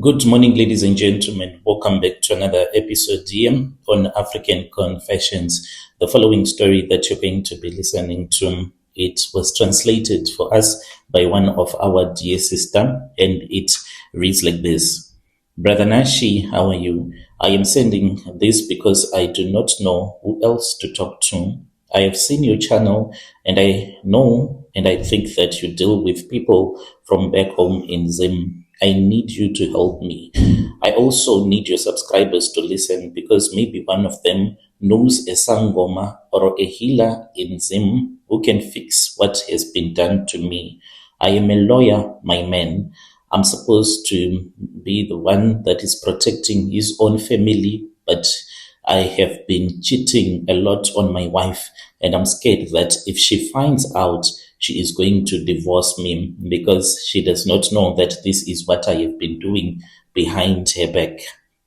Good morning, ladies and gentlemen. Welcome back to another episode here on African Confessions. The following story that you're going to be listening to, it was translated for us by one of our dear sister, and it reads like this. Brother Nashi, how are you? I am sending this because I do not know who else to talk to. I have seen your channel and I know and I think that you deal with people from back home in Zim. I need you to help me. I also need your subscribers to listen because maybe one of them knows a sangoma or a healer in Zim who can fix what has been done to me. I am a lawyer, my man. I'm supposed to be the one that is protecting his own family, but I have been cheating a lot on my wife, and I'm scared that if she finds out, she is going to divorce me because she does not know that this is what I have been doing behind her back.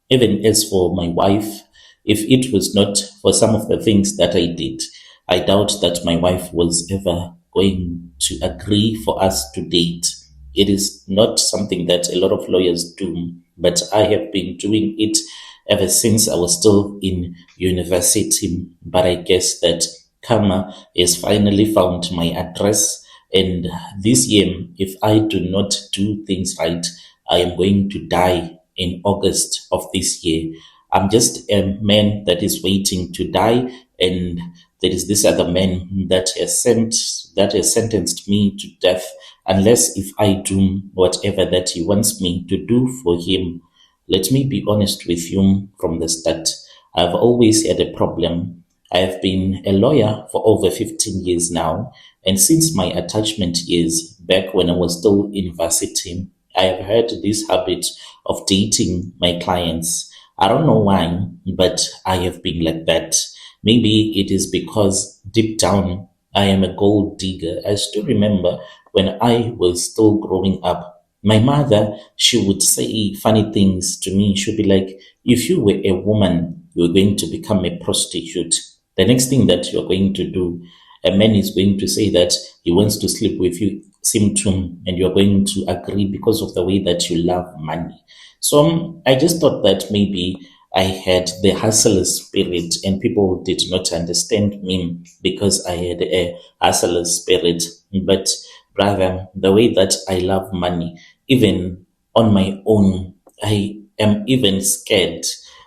Even as for my wife, if it was not for some of the things that I did, I doubt that my wife was ever going to agree for us to date. It is not something that a lot of lawyers do, but I have been doing it ever since I was still in university. But I guess that karma has finally found my address. And this year, if I do not do things right, I am going to die in August of this year. I'm just a man that is waiting to die, and there is this other man that has sentenced me to death unless if I do whatever that he wants me to do for him. Let me be honest with you from the start. I've always had a problem. I have been a lawyer for over 15 years now, and since my attachment years back when I was still in varsity, I have had this habit of dating my clients. I don't know why, but I have been like that. Maybe it is because deep down I am a gold digger. I still remember when I was still growing up, my mother, she would say funny things to me. She'd be like, if you were a woman, you were going to become a prostitute. The next thing that you're going to do, a man is going to say that he wants to sleep with you, symptom, and you're going to agree because of the way that you love money. So I just thought that maybe I had the hustler spirit and people did not understand me because I had a hustler spirit. But rather, the way that I love money, even on my own, I am even scared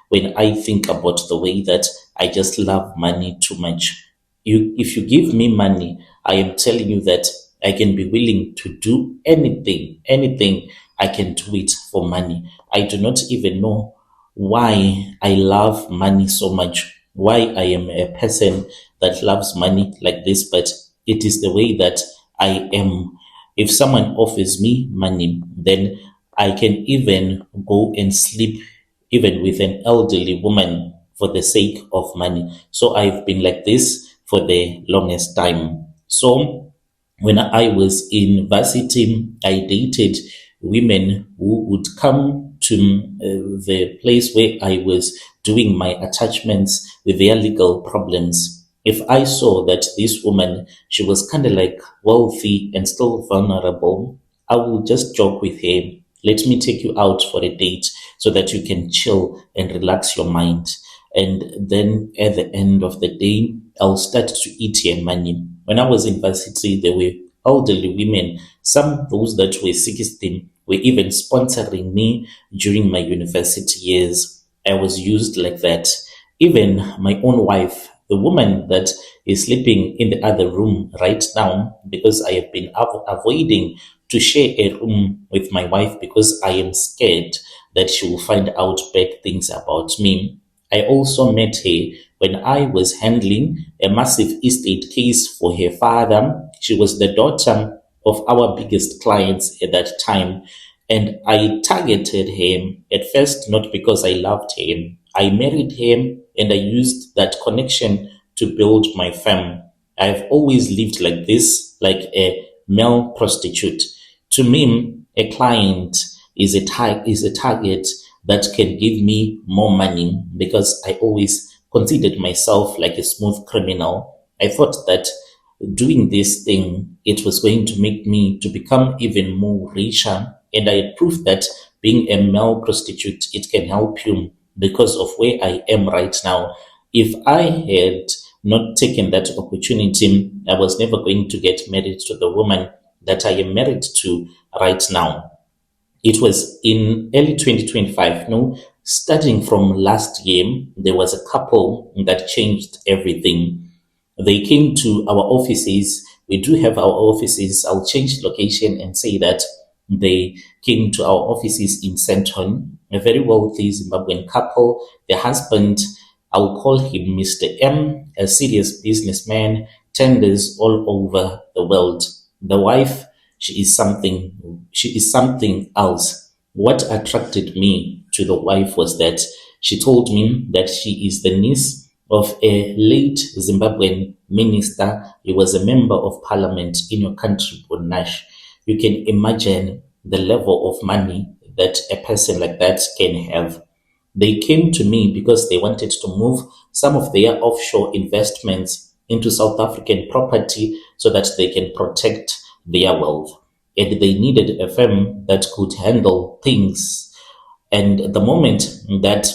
when I think about the way that I just love money too much. If you give me money, I am telling you that I can be willing to do anything. I can do it for money. I do not even know why I love money so much, why I am a person that loves money like this, but it is the way that I am. If someone offers me money, then I can even go and sleep even with an elderly woman for the sake of money. So I've been like this for the longest time. So when I was in varsity, I dated women who would come to the place where I was doing my attachments with their legal problems. If I saw that this woman, she was kind of like wealthy and still vulnerable, I will just joke with her. Let me take you out for a date so that you can chill and relax your mind. And then at the end of the day, I'll start to eat her money. When I was in varsity, there were elderly women, some those that were 16, were even sponsoring me during my university years. I was used like that. Even my own wife, the woman that is sleeping in the other room right now, because I have been avoiding to share a room with my wife because I am scared that she will find out bad things about me. I also met her when I was handling a massive estate case for her father. She was the daughter of our biggest clients at that time. And I targeted him at first, not because I loved him. I married him and I used that connection to build my firm. I've always lived like this, like a male prostitute. To me, a client is a target that can give me more money because I always considered myself like a smooth criminal. I thought that doing this thing, it was going to make me to become even more richer. And I proved that being a male prostitute, it can help you because of where I am right now. If I had not taken that opportunity, I was never going to get married to the woman that I am married to right now. It was in early 2025. No, starting from last year, there was a couple that changed everything. They came to our offices. We do have our offices. I'll change location and say that they came to our offices in Centon, a very wealthy Zimbabwean couple. The husband, I'll call him Mr. M, a serious businessman, tenders all over the world. The wife, she is something else. What attracted me to the wife was that she told me that she is the niece of a late Zimbabwean minister. He was a member of parliament in your country, Bonash. You can imagine the level of money that a person like that can have. They came to me because they wanted to move some of their offshore investments into South African property so that they can protect their wealth. And they needed a firm that could handle things. And the moment that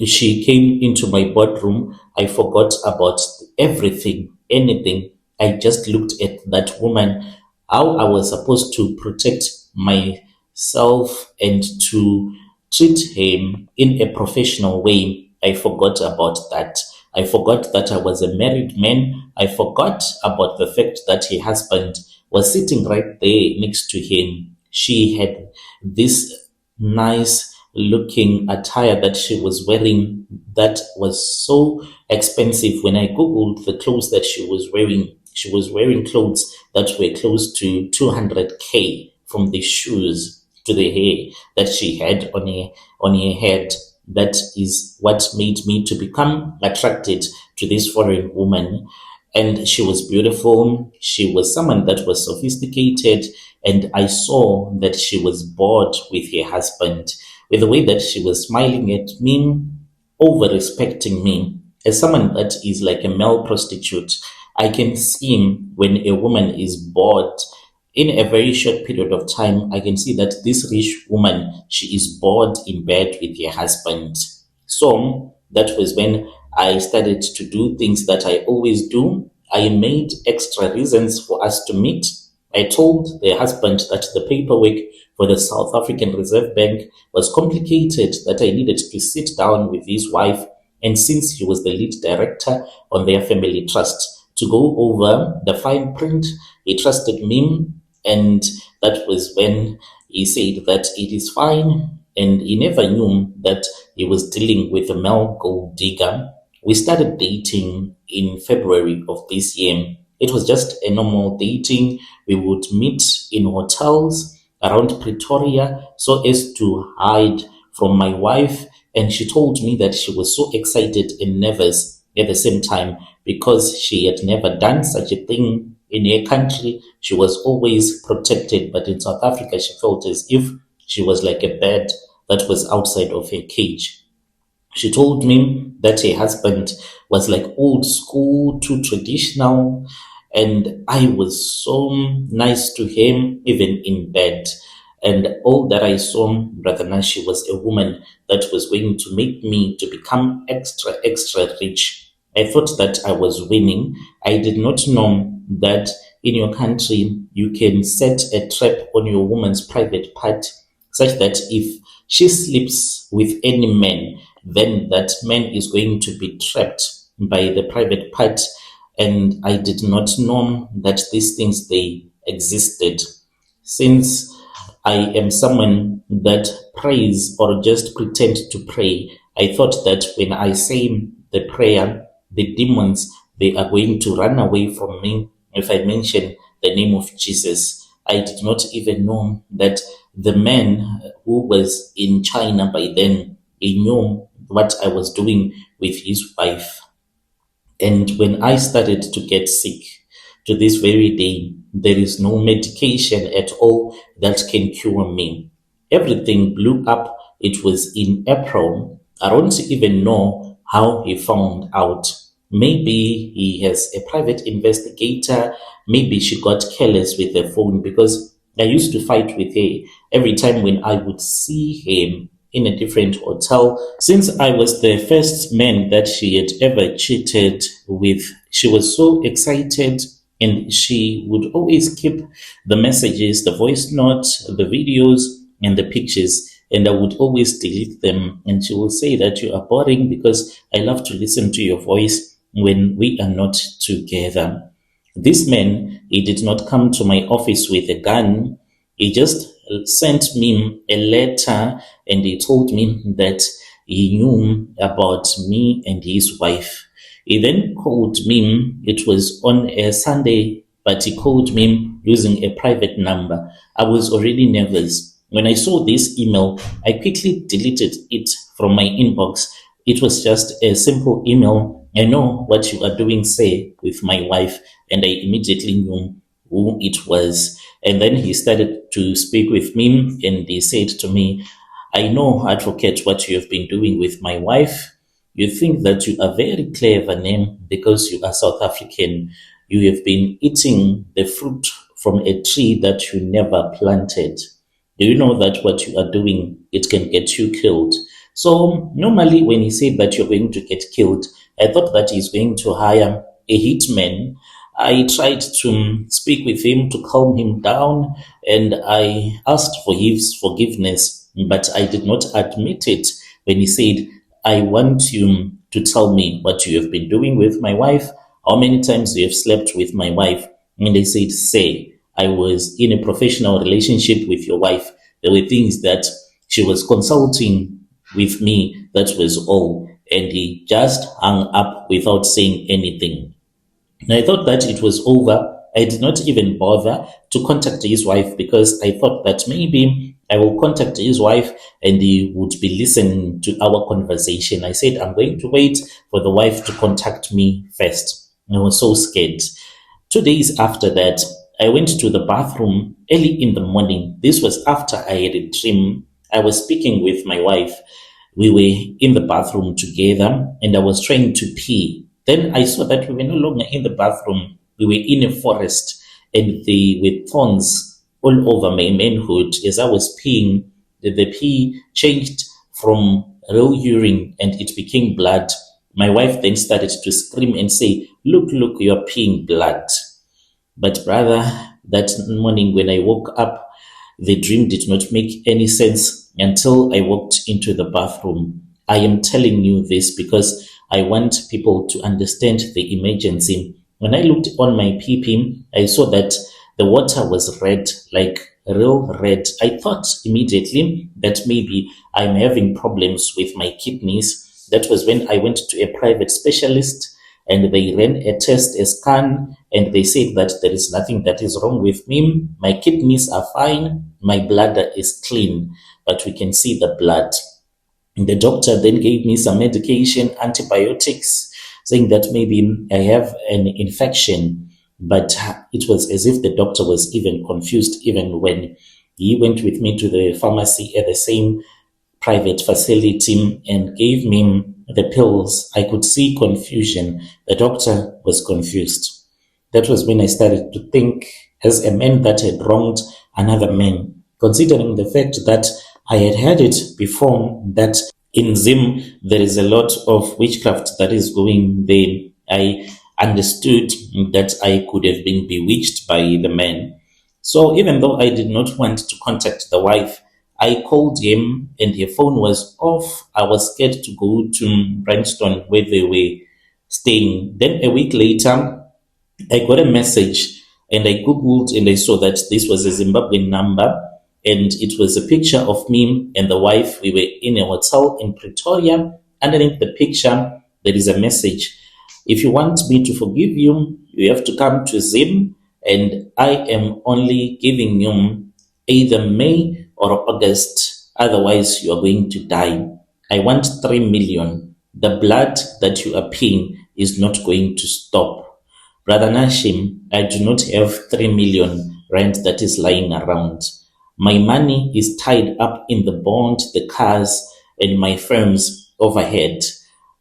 she came into my boardroom, I forgot about everything, anything. I just looked at that woman, how I was supposed to protect myself and to treat him in a professional way. I forgot about that. I forgot that I was a married man. I forgot about the fact that her husband was sitting right there next to him. She had this nice looking attire that she was wearing that was so expensive. When I googled the clothes that she was wearing clothes that were close to 200K, from the shoes to the hair that she had on her head. That is what made me to become attracted to this foreign woman. And she was beautiful. She was someone that was sophisticated. And I saw that she was bored with her husband, with the way that she was smiling at me, over respecting me. As someone that is like a male prostitute, I can see when a woman is bored in a very short period of time. I can see that this rich woman, she is bored in bed with her husband. So that was when I started to do things that I always do. I made extra reasons for us to meet. I told the husband that the paperwork for the South African Reserve Bank was complicated, that I needed to sit down with his wife, and since he was the lead director on their family trust, to go over the fine print. He trusted me, and that was when he said that it is fine, and he never knew that he was dealing with a male gold digger. We started dating in February of this year. It was just a normal dating. We would meet in hotels around Pretoria so as to hide from my wife. And she told me that she was so excited and nervous at the same time because she had never done such a thing in her country. She was always protected, but in South Africa, she felt as if she was like a bird that was outside of her cage. She told me that her husband was like old school, too traditional, and I was so nice to him, even in bed. And all that I saw, Brother Nashi, was a woman that was going to make me to become extra, extra rich. I thought that I was winning. I did not know that in your country, you can set a trap on your woman's private part such that if she sleeps with any man, then that man is going to be trapped by the private part. And I did not know that these things, they existed. Since I am someone that prays or just pretend to pray, I thought that when I say the prayer, the demons, they are going to run away from me if I mention the name of Jesus. I did not even know that the man who was in China by then, he knew what I was doing with his wife. And when I started to get sick, to this very day, there is no medication at all that can cure me. Everything blew up. It was in April. I don't even know how he found out. Maybe he has a private investigator. Maybe she got careless with the phone because I used to fight with her. every time when I would see him in a different hotel. Since I was the first man that she had ever cheated with, she was so excited and she would always keep the messages, the voice notes, the videos, and the pictures. And I would always delete them. And she will say that you are boring because I love to listen to your voice when we are not together. This man, he did not come to my office with a gun. He just sent me a letter and he told me that he knew about me and his wife. He then called me. It was on a Sunday, but he called me using a private number. I was already nervous. When I saw this email, I quickly deleted it from my inbox. It was just a simple email. I know what you are doing, say, with my wife. And I immediately knew who it was. And then he started to speak with me and he said to me, I know, advocate, what you have been doing with my wife. You think that you are very clever, name, because you are South African. You have been eating the fruit from a tree that you never planted. Do you know that what you are doing, it can get you killed? So normally when he said that you're going to get killed, I thought that he's going to hire a hitman. I tried to speak with him to calm him down and I asked for his forgiveness, but I did not admit it when he said, I want you to tell me what you have been doing with my wife, how many times you have slept with my wife. And they said, say, I was in a professional relationship with your wife. There were things that she was consulting with me. That was all. And he just hung up without saying anything. And I thought that it was over. I did not even bother to contact his wife because I thought that maybe I will contact his wife and he would be listening to our conversation. I said, I'm going to wait for the wife to contact me first. I was so scared. 2 days after that, I went to the bathroom early in the morning. This was after I had a dream. I was speaking with my wife. We were in the bathroom together and I was trying to pee. Then I saw that we were no longer in the bathroom. We were in a forest and there were thorns all over my manhood. As I was peeing, the pee changed from real urine and it became blood. My wife then started to scream and say, look, you're peeing blood. But brother, that morning when I woke up, the dream did not make any sense until I walked into the bathroom. I am telling you this because I want people to understand the emergency. When I looked on my PP, I saw that the water was red, like real red. I thought immediately that maybe I'm having problems with my kidneys. That was when I went to a private specialist and they ran a test, a scan, and they said that there is nothing that is wrong with me. My kidneys are fine. My bladder is clean, but we can see the blood. The doctor then gave me some medication, antibiotics, saying that maybe I have an infection. But it was as if the doctor was even confused, even when he went with me to the pharmacy at the same private facility and gave me the pills. I could see confusion. The doctor was confused. That was when I started to think, as a man that had wronged another man, considering the fact that I had heard it before that in Zim there is a lot of witchcraft that is going there. I understood that I could have been bewitched by the man. So even though I did not want to contact the wife, I called him and her phone was off. I was scared to go to Bryanston where they were staying. Then a week later, I got a message and I Googled and I saw that this was a Zimbabwean number and it was a picture of me and the wife. We were in a hotel in Pretoria. Underneath the picture, there is a message. If you want me to forgive you, you have to come to Zim and I am only giving you either May or August. Otherwise, you are going to die. I want 3 million. The blood that you are paying is not going to stop. Brother Nashim, I do not have 3 million rand that is lying around. My money is tied up in the bond, the cars, and my firms overhead.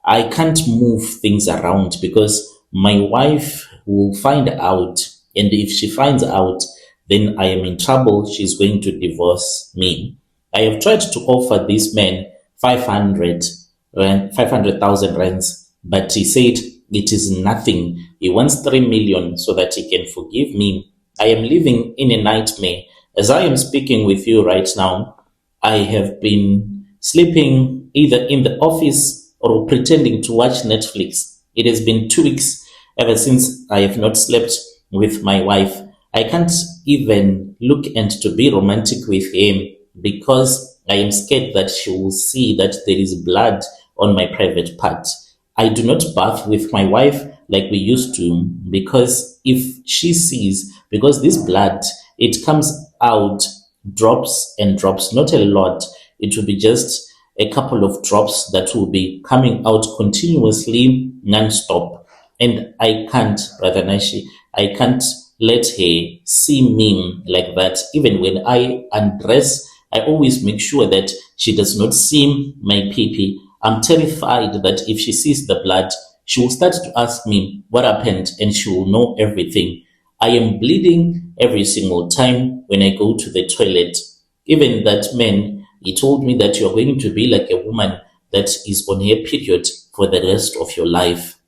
I can't move things around because my wife will find out. And if she finds out, then I am in trouble. She's going to divorce me. I have tried to offer this man 500 rand, 500,000 rands, but he said it is nothing. He wants 3 million so that he can forgive me. I am living in a nightmare. As I am speaking with you right now, I have been sleeping either in the office or pretending to watch Netflix. It has been 2 weeks ever since I have not slept with my wife. I can't even look and to be romantic with him because I am scared that she will see that there is blood on my private part. I do not bath with my wife like we used to because if she sees, because this blood, it comes out drops and drops, not a lot. It will be just a couple of drops that will be coming out continuously, non-stop. And I can't, Brother Nashi, I can't let her see me like that. Even when I undress, I always make sure that she does not see my pee. I'm terrified that if she sees the blood, she will start to ask me what happened and she will know everything. I am bleeding every single time when I go to the toilet. Even that man, he told me that you're going to be like a woman that is on her period for the rest of your life.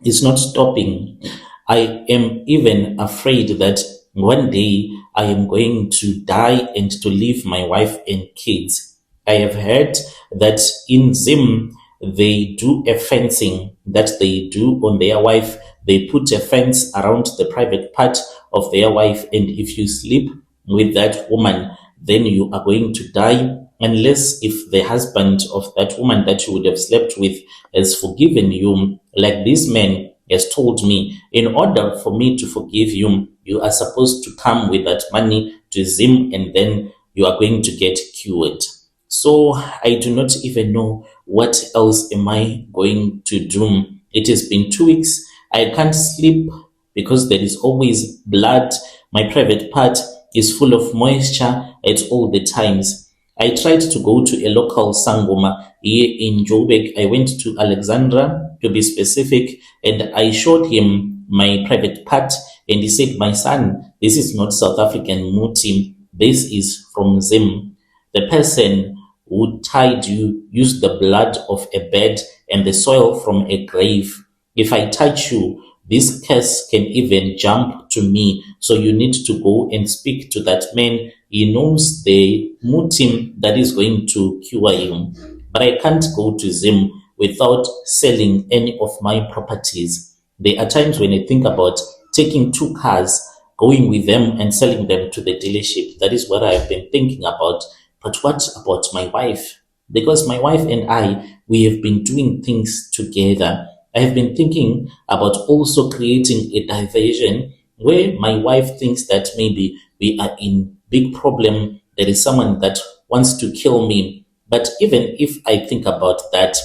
It's not stopping. I am even afraid that one day I am going to die and to leave my wife and kids. I have heard that in Zim, they do a fencing that they do on their wife. They put a fence around the private part of their wife. And if you sleep with that woman, then you are going to die unless if the husband of that woman that you would have slept with has forgiven you. Like this man has told me, in order for me to forgive you, you are supposed to come with that money to Zim and then you are going to get cured. So I do not even know what else am I going to do. It has been 2 weeks. I can't sleep because there is always blood. My private part is full of moisture at all the times. I tried to go to a local sangoma here in Joburg. I went to Alexandra to be specific, and I showed him my private part, and he said, "My son, this is not South African muti. This is from Zim. The person who tied you used the blood of a bird and the soil from a grave. If I touch you, this curse can even jump to me. So you need to go and speak to that man. He knows the mutim that is going to cure you. But I can't go to Zim without selling any of my properties. There are times when I think about taking 2 cars, going with them and selling them to the dealership. That is what I've been thinking about. But what about my wife? Because my wife and I, we have been doing things together. I have been thinking about also creating a diversion where my wife thinks that maybe we are in big problem. There is someone that wants to kill me. But even if I think about that,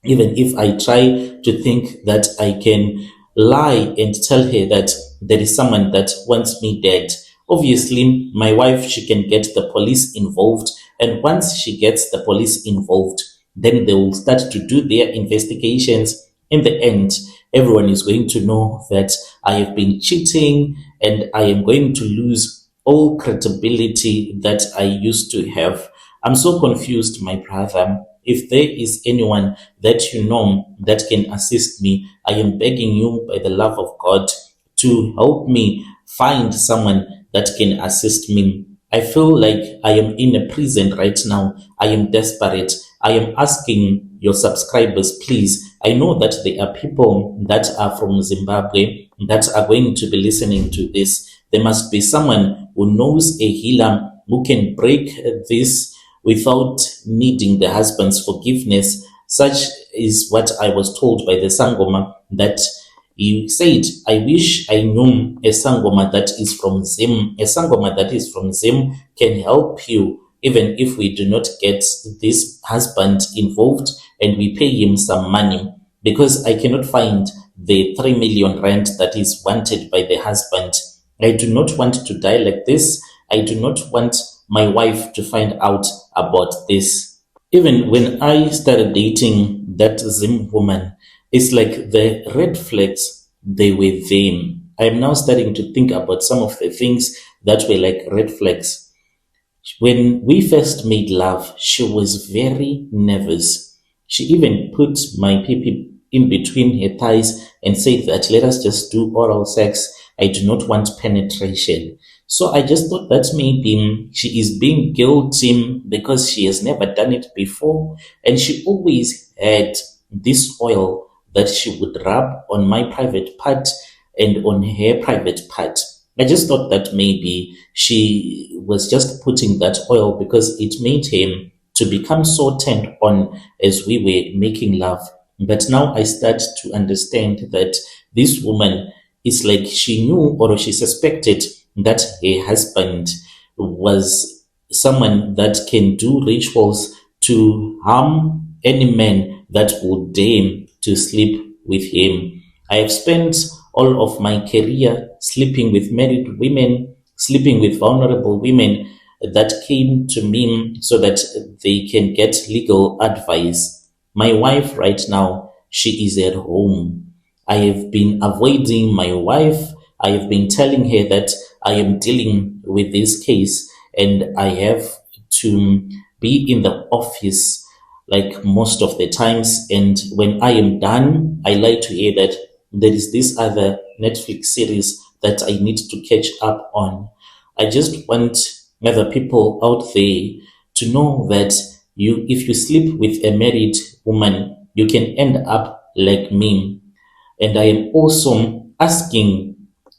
even if I try to think that I can lie and tell her that there is someone that wants me dead, obviously my wife, she can get the police involved. And once she gets the police involved, then they will start to do their investigations. In the end, everyone is going to know that I have been cheating and I am going to lose all credibility that I used to have. I'm so confused, my brother. If there is anyone that you know that can assist me, I am begging you by the love of God to help me find someone that can assist me. I feel like I am in a prison right now. I am desperate. I am asking your subscribers, please. I know that there are people that are from Zimbabwe that are going to be listening to this. There must be someone who knows a healer who can break this without needing the husband's forgiveness. Such is what I was told by the Sangoma, that he said, I wish I knew a Sangoma that is from Zim. A Sangoma that is from Zim can help you, even if we do not get this husband involved and we pay him some money, because I cannot find the 3 million rand that is wanted by the husband. I do not want to die like this. I do not want my wife to find out about this. Even when I started dating that Zim woman, it's like the red flags, they were them. I am now starting to think about some of the things that were like red flags. When we first made love, she was very nervous. She even put my pee in between her thighs and said that let us just do oral sex. I do not want penetration. So I just thought that maybe she is being guilty because she has never done it before. And she always had this oil that she would rub on my private part and on her private part. I just thought that maybe she was just putting that oil because it made him to become so turned on as we were making love. But now I start to understand that this woman is like she knew or she suspected that her husband was someone that can do rituals to harm any man that would deign to sleep with him. I have spent all of my career sleeping with married women, sleeping with vulnerable women that came to me so that they can get legal advice. My wife right now, she is at home. I have been avoiding my wife. I have been telling her that I am dealing with this case and I have to be in the office like most of the times. And when I am done, I like to hear that there is this other Netflix series that I need to catch up on. I just want other people out there to know that if you sleep with a married woman, you can end up like me. And I am also asking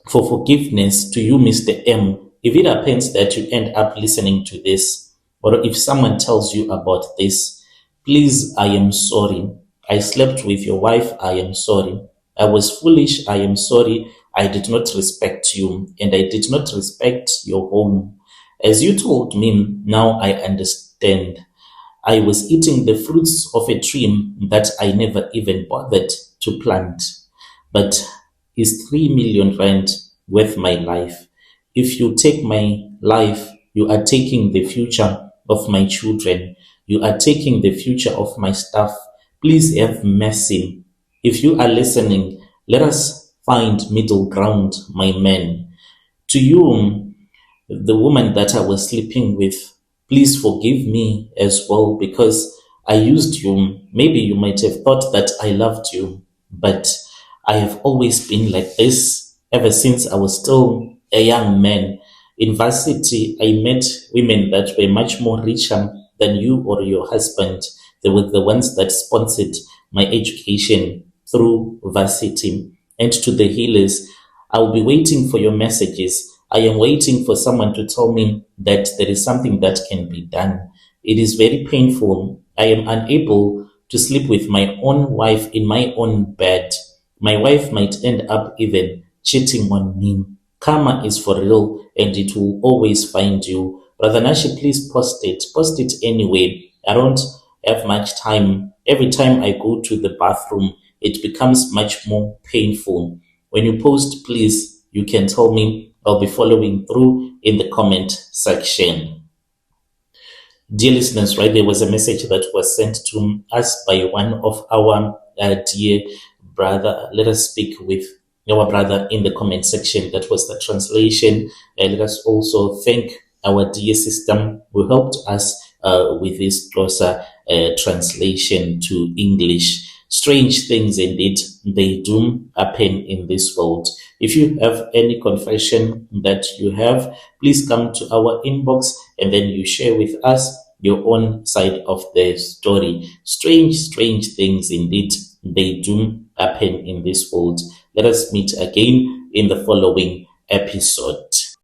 for forgiveness to you, Mr. M, if it happens that you end up listening to this, or if someone tells you about this, please, I am sorry. I slept with your wife. I am sorry. I was foolish. I am sorry. I did not respect you and I did not respect your home. As you told me, now I understand. I was eating the fruits of a tree that I never even bothered to plant. But is 3 million rand worth my life? If you take my life, you are taking the future of my children. You are taking the future of my staff. Please have mercy. If you are listening, let us find middle ground, my men. To you, the woman that I was sleeping with, please forgive me as well because I used you. Maybe you might have thought that I loved you, but I have always been like this ever since I was still a young man. In varsity, I met women that were much more richer than you or your husband. They were the ones that sponsored my education through varsity. And to the healers, I'll be waiting for your messages. I am waiting for someone to tell me that there is something that can be done. It is very painful. I am unable to sleep with my own wife in my own bed. My wife might end up even cheating on me. Karma is for real and it will always find you. Brother Nashi, please post it. Post it anyway. I don't have much time. Every time I go to the bathroom, it becomes much more painful. When you post, please, you can tell me. I'll be following through in the comment section. Dear listeners, right, there was a message that was sent to us by one of our dear brother. Let us speak with our brother in the comment section. That was the translation. Let us also thank our dear sister who helped us with this Xhosa translation to English. Strange things indeed, they do happen in this world. If you have any confession that you have, please come to our inbox and then you share with us your own side of the story. Strange things indeed, they do happen in this world. Let us meet again in the following episode.